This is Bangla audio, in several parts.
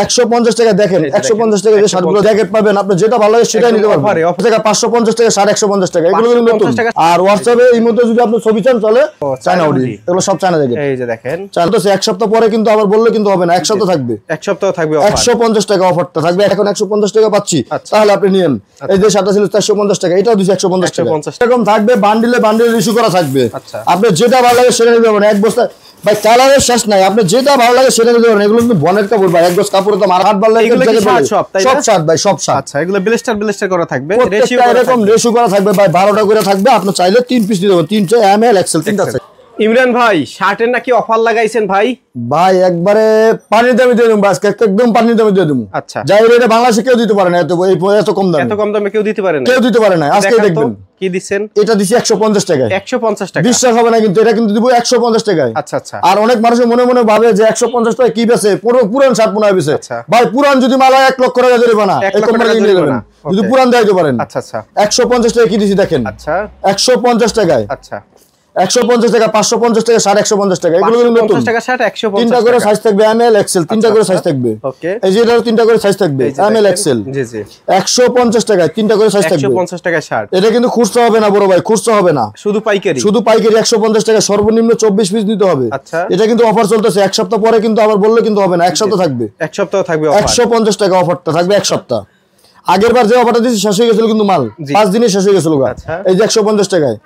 150 টাকা দেখেন 150 টাকা যে শার্টগুলো জ্যাকেট পাবেন আপনি যেটা ভালো লাগে সেটাই নিতে পারবেন টাকা 550 টাকা শার্ট 150 টাকা এগুলো কিন্তু নতুন আর হোয়াটসঅ্যাপে এই মধ্যে যদি আপনি ছবি চান চলে চায়না হুডি এগুলো সব চায়না জ্যাকেট এই যে দেখেন চায়না তো এক সপ্তাহ পরে কিন্তু আবার বললে কিন্তু হবে না এক সপ্তাহ থাকবে অফার 150 টাকা অফারটা থাকবে এখন 150 টাকা পাচ্ছি তাহলে আপনি নিয়েন এই যে শার্টটা ছিল 450 টাকা এটাও 150 টাকা এরকম থাকবে বান্ডিলে ইস্যু করা থাকবে আপনি যেটা ভালো লাগে সেটা নিতে পারবেন এক বস্তা ভাই কালারের শেষ নাই আপনি যেটা ভালো লাগে সেটা নিতে পারেন এগুলো কিন্তু বনের কাপড় ভাই এক গজ কাপড় তো আমার হাত ভালো লাগে সব শার্ট ভাই সব শার্ট আচ্ছা এগুলো ব্লেস্টার করা থাকবে রেশিও এরকম রেশিও করা থাকবে ভাই 12টা করে থাকবে আপনি চাইলে 3 পিস দিতে পারবেন 3 এম এল এক্সেল তিনটা আছে ইমরান ভাই শার্টের নাকি অফার লাগাইছেন ভাই একবারে পানির দামে দিয়ে দেব আজকে একদম পানির দামে দিয়ে দেব আচ্ছা যাই রেটে বাংলাদেশে কেউ দিতে পারে না এত কম দামে কেউ দিতে পারে না আজকে দেখবেন কি দিবেন এটা দিছি 150 টাকায় 150 টাকা বিশ্বাস হবে না কিন্তু এটা কিন্তু দিব 150 টাকায় আচ্ছা আর অনেক মানুষ মনে মনে ভাবে যে 150 টাকা কি বেচে পুরান শার্ট মনে হয় বেচে ভাই পুরান যদি মাল হয় 1 লক্ষ টাকা জরিমানা এরকম মানে নিয়ে নেবেন যদি পুরান দিতে পারেন আচ্ছা 150 টাকা কি দিছি দেখেন আচ্ছা 150 টাকায় আচ্ছা 150 টাকা 550 টাকা 150 টাকা এগুলো কিন্তু নতুন 50 টাকা শার্ট 150 তিনটা করে সাইজ থাকবে এম এল এক্সেল তিনটা করে সাইজ থাকবে ওকে এই যে এটার তিনটা করে সাইজ থাকবে এম এল এক্সেল জি 150 টাকা তিনটা করে সাইজ থাকবে 150 টাকা শার্ট এটা কিন্তু খুচরা হবে না বড় ভাই খুচরা হবে না শুধু পাইকারি 150 টাকা সর্বনিম্ন 24 পিস নিতে হবে আচ্ছা এটা কিন্তু অফার চলতেছে এক সপ্তাহ পরে কিন্তু আবার বললে কিন্তু হবে না এক সপ্তাহ থাকবে অফার 150 টাকা অফারটা থাকবে এক সপ্তাহ আগের বার যে অফারটা দিয়েছি শেষ হয়ে গেছিল কিন্তু মাল 5 দিনে শেষ হয়ে গেছিল এই যে 150 টাকায়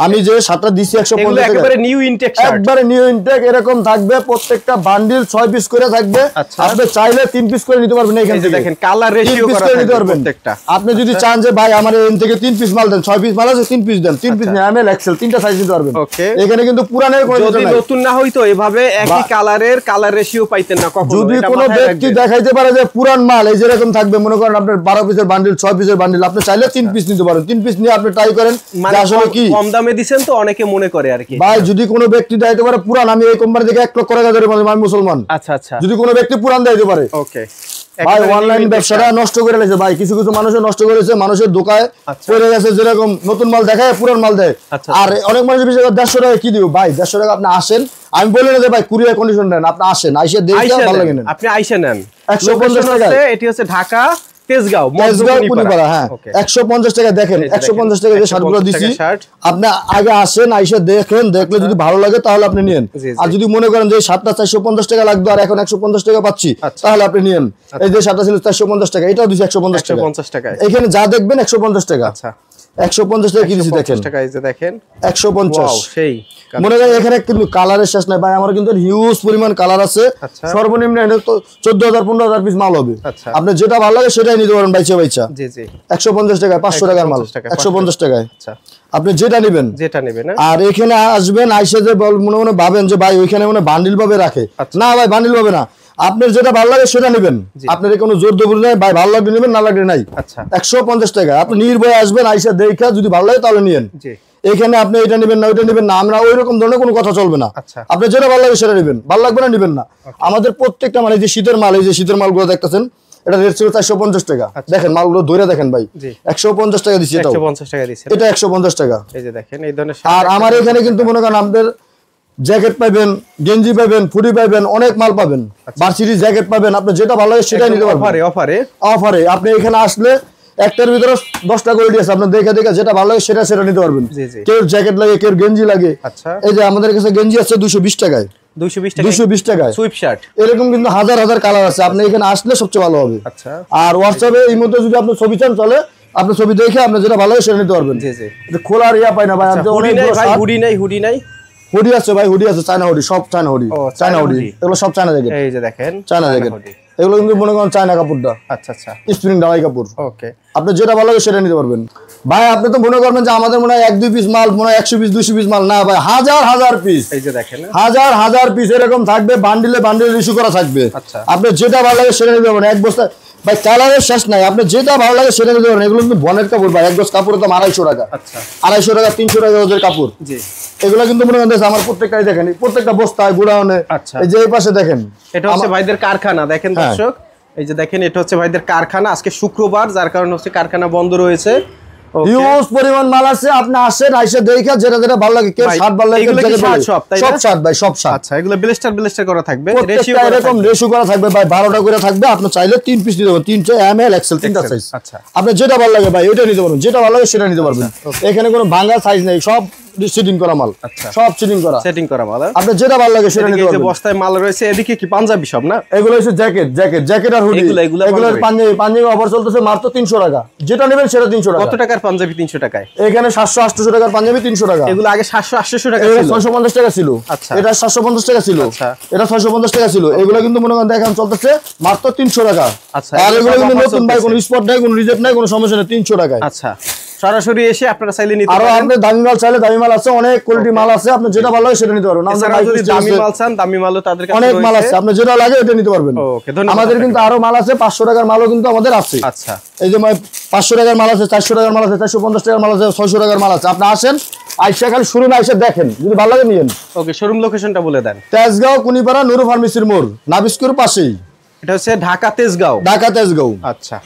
আমি যে সাতটা দিছি 150 টাকা একবারে নিউ ইনটেক শার্ট একবারে নিউ ইনটেক এরকম থাকবে প্রত্যেকটা বান্ডিল 6 পিস করে থাকবে আপনি চাইলে 3 পিস করে নিতে পারবেন এখান থেকে দেখেন কালার রেশিও করা থাকবে প্রত্যেকটা আপনি যদি চান যে ভাই আমার এখান থেকে 3 পিস মাল দেন 6 পিস মাল আছে 3 পিস দেন 3 পিস না এমএল এক্সেল তিনটা সাইজ দিতে পারবেন এখানে কিন্তু পুরানের কোনো যদি নতুন না হইতো এভাবে একই কালারের কালার রেশিও পাইতেন না কখনো যদি কোনো ব্যক্তি দেখাইতে পারে যে পুরান মাল এই যে এরকম থাকবে মনে করেন আপনার 12 পিসের বান্ডিল 6 পিসের বান্ডিল আপনি চাইলে 3 পিস নিতে পারেন 3 পিস নিয়ে আপনি ট্রাই করেন যে আসলে কি কম দামে দিবেন তো অনেকে মনে করে আর কি ভাই যদি কোনো ব্যক্তি দেখাইতে পারে পুরান আমি এই কোম্পানি থেকে 1 লক্ষ টাকা ধরে আমি মুসলমান আচ্ছা যদি কোনো ব্যক্তি পুরান দেখাইতে পারে ওকে ভাই অনলাইন ব্যবসাটা নষ্ট করে লেছে ভাই কিছু মানুষের নষ্ট করেছে মানুষের দোকায় পড়ে গেছে যেরকম নতুন মাল দেখায় পুরান মাল দেয় আর অনেক মানুষ বিষয় 150 টাকা কি দিব ভাই 150 টাকা আপনি আসেন আমি বলি না যে ভাই কুরিয়ার কন্ডিশন দেন আপনি আসেন আইসা দেখে ভালো লাগে না আপনি আইসা নেন 150 টাকা এটি হচ্ছে ঢাকা তেজগাঁও মধ্যপুরিপাড়া হ্যাঁ 150 টাকা দেখেন 150 টাকা যে শার্টগুলো দিছি আপনি আগে আসেন আইসা দেখেন দেখলে যদি ভালো লাগে তাহলে আপনি নিয়েন আর যদি মনে করেন যে শার্টটা 450 টাকা লাগবে আর এখন 150 টাকা পাচ্ছি তাহলে আপনি নিয়েন এই যে শার্টটা ছিল 450 টাকা এটাও দিছি 150 টাকা এখানে যা দেখবেন 150 টাকা আচ্ছা 150 টাকা কি দিছি দেখেন টাকা এই যে দেখেন 150 সেই মনে করেন এখানে কিন্তু কালারের শেষ নাই ভাই আমার কিন্তু হিউজ পরিমাণ কালার আছে সর্বনিম্ন এটা তো 14000 15000 পিস মাল হবে আপনি যেটা ভালো লাগে সেটাই নিতে পারেন বাইচা জি জি 150 টাকা 500 টাকার মাল 150 টাকায় আচ্ছা আপনি যেটা নেবেন আর এখানে আসবেন আইসা যে মনে ভাবেন যে ভাই ওইখানে মনে বান্ডিল ভাবে রাখে না ভাই বান্ডিল ভাবে না আপনার যেটা ভালো লাগে সেটা নেবেন আপনার কোনো জোর দবর নাই ভাই ভালো লাগলে নেবেন না লাগলে নাই আচ্ছা 150 টাকা আপনি নির্ভয়ে আসবেন আইসা দেখা যদি ভালো লাগে তাহলে নিয়েন জি এখানে আপনি এটা নেবেন না ওইটা নেবেন না আমরা ওইরকম ধরনের কোনো কথা চলবে না আপনি যেটা ভালো লাগে সেটা নেবেন ভালো লাগবে না নেবেন না আমাদের প্রত্যেকটা মানে যে শীতের মাল এই যে শীতের মালগুলো দেখতেছেন এটা রেট ছিল 450 টাকা দেখেন মালগুলো ধরে দেখেন ভাই 150 টাকা দিছি এটা 150 টাকা দিছি এটা 150 টাকা এই যে দেখেন এই ধরনের আর আমার এখানে কিন্তু মনে করেন আপনাদের জ্যাকেট পাবেন গেঞ্জি পাবেন ফুডি পাবেন অনেক মাল পাবেন ভার্সিটি জ্যাকেট পাবেন আপনি যেটা ভালো লাগে সেটাই নিতে পারবেন অফারে আপনি এখানে আসলে একটার ভিতরে 10টা কোয়ালিটি আছে আপনি দেখে যেটা ভালো লাগে সেটা নিতে পারবেন কেউ জ্যাকেট লাগে কেউ গেঞ্জি লাগে আচ্ছা এই যে আমাদের কাছে গেঞ্জি আছে 220 টাকায় 220 টাকায় সুইপ শার্ট এরকম কিন্তু হাজার হাজার কালার আছে আপনি এখানে আসলে সবচেয়ে ভালো হবে আচ্ছা আর হোয়াটসঅ্যাপে এই মধ্যে যদি আপনি ছবি চান চলে আপনি ছবি দেখে আপনি যেটা ভালো লাগে সেটা নিতে পারবেন জি জি এটা খোলার ইয়া পাই না ভাই আপনি অনেক হুডি নাই হুডি আছে ভাই হুডি আছে চায়না হুডি সব চায়না হুডি এগুলো সব চায়না জ্যাকেট এই যে দেখেন চায়না জ্যাকেট এগুলো কিন্তু মনে করেন চায়না কাপড়টা আচ্ছা স্প্রিং ডালাই কাপড় ওকে আপনি যেটা ভালো লাগে সেটা নিতে পারবেন ভাই আপনি তো মনে করবেন যে আমাদের মনে হয় 1-2 পিস মাল মনে হয় 100 পিস 200 পিস মাল না ভাই হাজার পিস এই যে দেখেন হাজার পিস এরকম থাকবে বান্ডিলে ইস্যু করা থাকবে আচ্ছা আপনি যেটা ভালো লাগে সেটা নিতে পারবেন এক বস্তা ভাই কালারের শেষ নাই আপনি যেটা ভালো লাগে সেটা নিতে পারেন এগুলো কিন্তু বনের কাপড় ভাই এক গজ কাপড়ের দাম 250 টাকা আচ্ছা 250 টাকা 300 টাকা ওদের কাপড় জি এগুলো কিন্তু মনে করেন আমার প্রত্যেকটাই দেখেন প্রত্যেকটা বস্তায় গুড়াউনে এই যে এই পাশে দেখেন এটা হচ্ছে ভাইদের কারখানা দেখেন দর্শক এই যে দেখেন এটা হচ্ছে ভাইদের কারখানা আজকে শুক্রবার যার কারণে হচ্ছে কারখানা বন্ধ রয়েছে হিউজ পরিমাণ মাল আছে, আপনি আসেন আইসা দেখে যেটা যেটা ভালো লাগে, কেউ শার্ট ভালো লাগে সব শার্ট ভাই, সব শার্ট। আচ্ছা, এগুলো ব্লেস্টার করা থাকবে, রেশিও এরকম রেশিও করা থাকবে ভাই, 12টা করে থাকবে। আপনি চাইলে 3 পিস নিতে পারবেন, 3 এম এল এক্সেল তিনটা সাইজ। আচ্ছা, আপনি যেটা ভালো লাগে ভাই ওইটা নিতে পারবেন, যেটা ভালো লাগে সেটা নিতে পারবেন। এখানে কোনো ভাঙা সাইজ নেই, সব সেটিং করা মাল। আচ্ছা, সব সেটিং করা মাল। আপনি যেটা ভালো লাগে সেটা নিতে পারবেন। এই যে বস্তায় মাল রয়েছে, এদিকে কি পাঞ্জাবি সব না? এগুলো হচ্ছে জ্যাকেট আর হুডি। এগুলোর পাঞ্জাবি অফার চলতেছে মাত্র 300 টাকা। যেটা নেবেন সেটা 300 টাকা। কত টাকার পাঞ্জাবি 300 টাকায়? এখানে 700-800 টাকার পাঞ্জাবি 300 টাকা। এগুলো আগে 700-800 টাকা ছিল, 650 টাকা ছিল। আচ্ছা, এটা 750 টাকা ছিল। আচ্ছা, এটা 650 টাকা ছিল। এগুলো কিন্তু মনে করেন এখন চলতেছে মাত্র 300 টাকা। আচ্ছা, আর এগুলো কিন্তু নতুন ভাই, কোনো স্পট নাই, কোনো রিজেক্ট নাই, কোনো সমস্যা নেই, 300 টাকায়। আচ্ছা, সরাসরি এসে আপনারা চাইলে নিতে পারবেন। আর আপনি দামি মাল চাইলে দামি মাল আছে, অনেক কোয়ালিটি মাল আছে, আপনি যেটা ভালো লাগে সেটা নিতে পারবেন। আপনারা যদি দামি মাল চান, দামি মালও তাদের কাছে অনেক মাল আছে, আপনি যেটা লাগে এটা নিতে পারবেন। ওকে, ধন্যবাদ। আমাদের কিন্তু আরো মাল আছে, 500 টাকার মালও কিন্তু আমাদের আছে। আচ্ছা, এই যে 500 টাকার মাল আছে, 400 টাকার মাল আছে, 450 টাকার মাল আছে, 600 টাকার মাল আছে। আপনি আসেন আইসা খালি শুরু না আইসা দেখেন, যদি ভালো লাগে নিয়েন। ওকে, শোরুম লোকেশনটা বলে দেন। তেজগাঁও কুনিপাড়া নুরু ফার্মেসির মোড়, নাবিস্কুর পাশেই। এটা হচ্ছে ঢাকা তেজগাঁও। আচ্ছা।